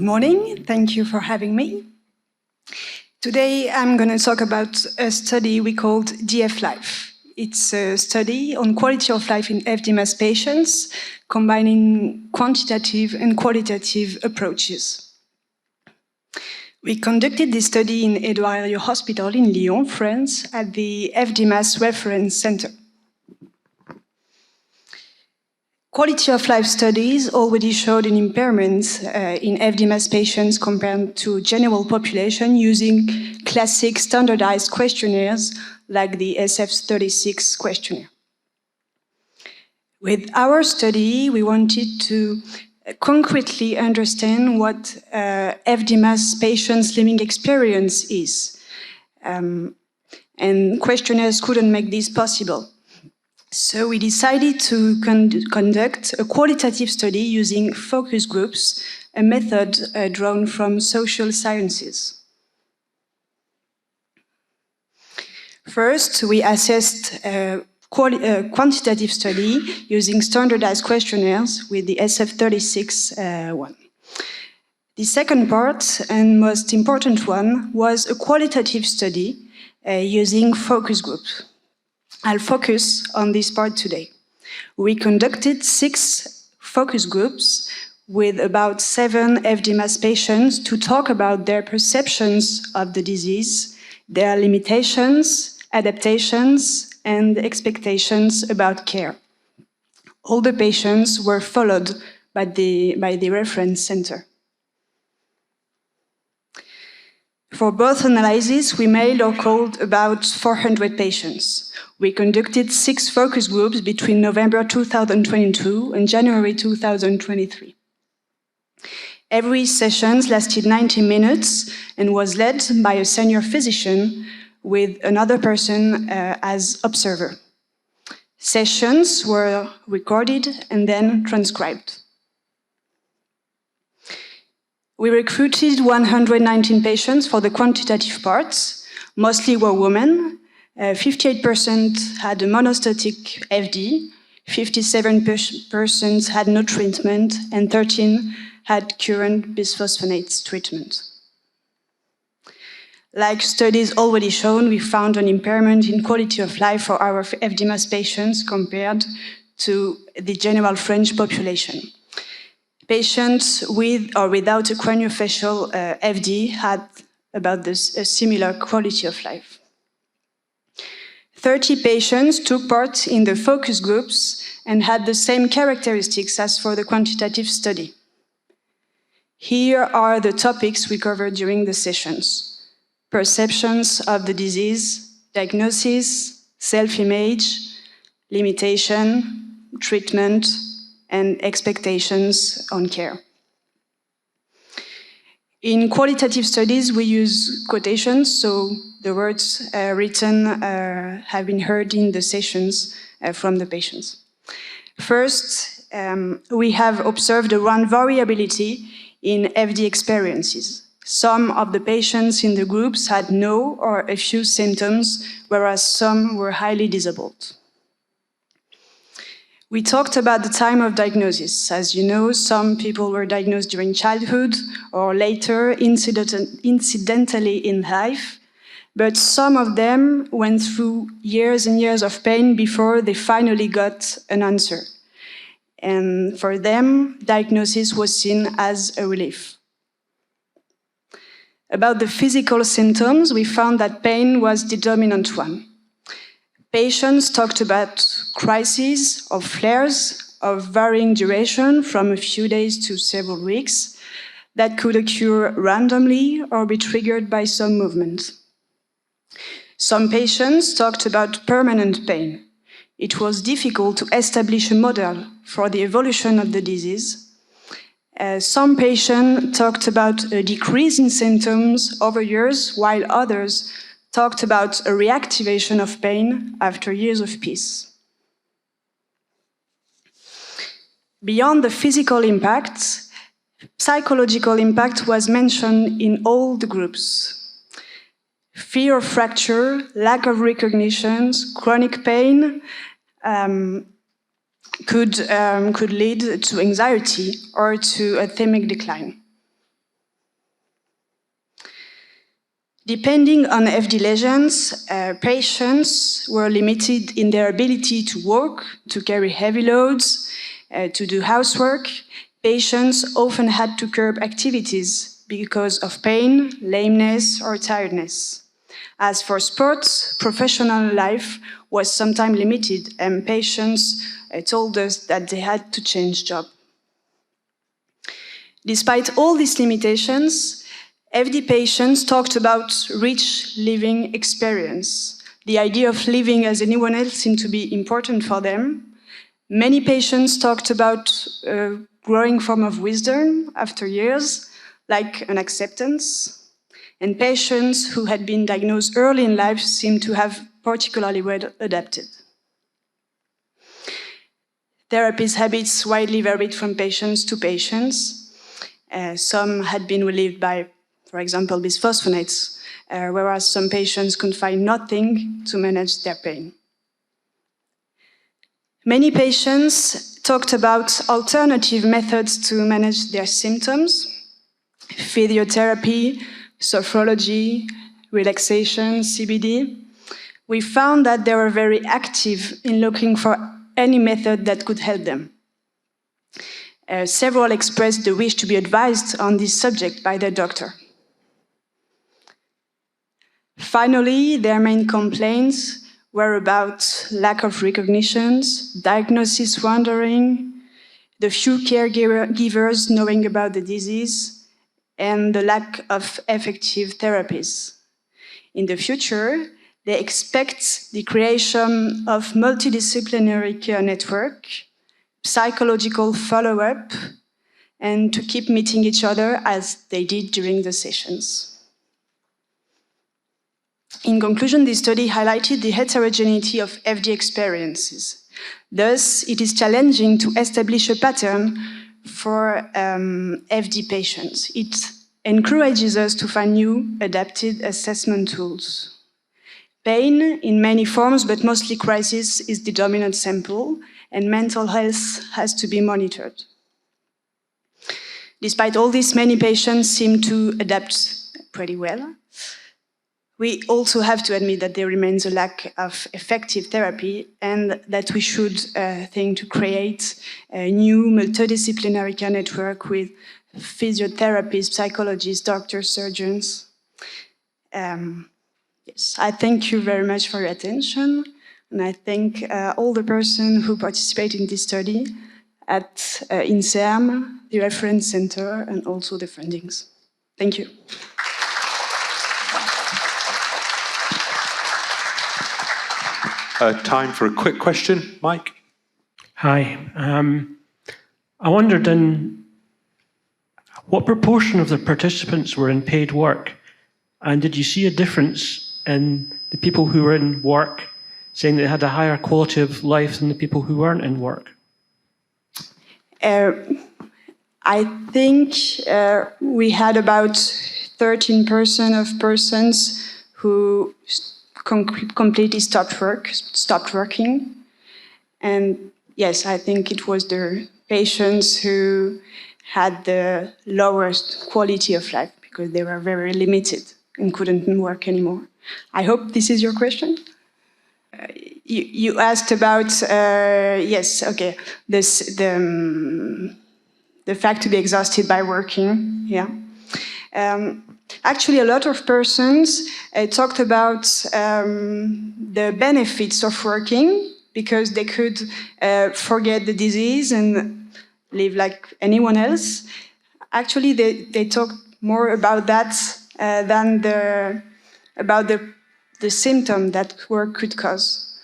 morning. Thank you for having me. Today I'm going to talk about a study we called DF-Life. It's a study on quality of life in FDMAS patients, combining quantitative and qualitative approaches. We conducted this study in Edio Hospital in Lyon, France, at the FDMAS Reference Center. Quality of life studies already showed an impairment in FDMAS patients compared to general population using classic standardized questionnaires like the SF-36 questionnaire. With our study, we wanted to concretely understand what FDMAS patients' living experience is. And questionnaires couldn't make this possible. So we decided to conduct a qualitative study using focus groups, a method drawn from social sciences. First, we assessed a quantitative study using standardized questionnaires with the SF-36 one. The second part, and most important one, was a qualitative study using focus groups. I'll focus on this part today. We conducted 6 focus groups with about 7 FDMAS patients to talk about their perceptions of the disease, their limitations, adaptations, and expectations about care. All the patients were followed by the reference center. For both analyses, we mailed or called about 400 patients. We conducted 6 focus groups between November 2022 and January 2023. Every session lasted 90 minutes and was led by a senior physician with another person as observer. Sessions were recorded and then transcribed. We recruited 119 patients for the quantitative parts. Mostly were women. 58% had a monostatic FD, 57% had no treatment, and 13% had current bisphosphonates treatment. Like studies already shown, we found an impairment in quality of life for our FDMAS patients compared to the general French population. Patients with or without a craniofacial FD had about a similar quality of life. 30 patients took part in the focus groups and had the same characteristics as for the quantitative study. Here are the topics we covered during the sessions: perceptions of the disease, diagnosis, self-image, limitation, treatment, and expectations on care. In qualitative studies, we use quotations, so the words written have been heard in the sessions from the patients. First, we have observed around variability in FD experiences. Some of the patients in the groups had no or a few symptoms, whereas some were highly disabled. We talked about the time of diagnosis. As you know, some people were diagnosed during childhood or later, incidentally in life, but some of them went through years and years of pain before they finally got an answer. And for them, diagnosis was seen as a relief. About the physical symptoms, we found that pain was the dominant one. Patients talked about crises or flares of varying duration from a few days to several weeks that could occur randomly or be triggered by some movement. Some patients talked about permanent pain. It was difficult to establish a model for the evolution of the disease. Some patients talked about a decrease in symptoms over years, while others talked about a reactivation of pain after years of peace. Beyond the physical impact, psychological impact was mentioned in all the groups. Fear of fracture, lack of recognition, chronic pain could lead to anxiety or to a thymic decline. Depending on FD lesions, patients were limited in their ability to work, to carry heavy loads, to do housework. Patients often had to curb activities because of pain, lameness, or tiredness. As for sports, professional life was sometimes limited, and patients told us that they had to change job. Despite all these limitations, FD patients talked about rich living experience. The idea of living as anyone else seemed to be important for them. Many patients talked about a growing form of wisdom after years, like an acceptance. And patients who had been diagnosed early in life seemed to have particularly well adapted. Therapy's habits widely varied from patients to patients. Some had been relieved by, for example, bisphosphonates, whereas some patients could find nothing to manage their pain. Many patients talked about alternative methods to manage their symptoms: physiotherapy, sophrology, relaxation, CBD. We found that they were very active in looking for any method that could help them. Several expressed the wish to be advised on this subject by their doctor. Finally, their main complaints were about lack of recognitions, diagnosis wandering, the few caregivers knowing about the disease, and the lack of effective therapies. In the future, they expect the creation of multidisciplinary care network, psychological follow-up, and to keep meeting each other as they did during the sessions. In conclusion, this study highlighted the heterogeneity of FD experiences. Thus, it is challenging to establish a pattern for FD patients. It encourages us to find new adapted assessment tools. Pain in many forms, but mostly crisis, is the dominant sample, and mental health has to be monitored. Despite all this, many patients seem to adapt pretty well. We also have to admit that there remains a lack of effective therapy and that we should think to create a new multidisciplinary care network with physiotherapists, psychologists, doctors, surgeons. Yes, I thank you very much for your attention, and I thank all the persons who participated in this study at INSERM, the reference center, and also the fundings. Thank you. Time for a quick question. Mike? Hi. I wondered what proportion of the participants were in paid work, and did you see a difference in the people who were in work saying they had a higher quality of life than the people who weren't in work? I think we had about 13% of persons who completely stopped working. And yes, I think it was the patients who had the lowest quality of life because they were very limited and couldn't work anymore. I hope this is your question. You asked about, yes, okay, the fact to be exhausted by working, yeah. Actually, a lot of persons talked about the benefits of working because they could forget the disease and live like anyone else. Actually, they talked more about that than about the symptom that work could cause.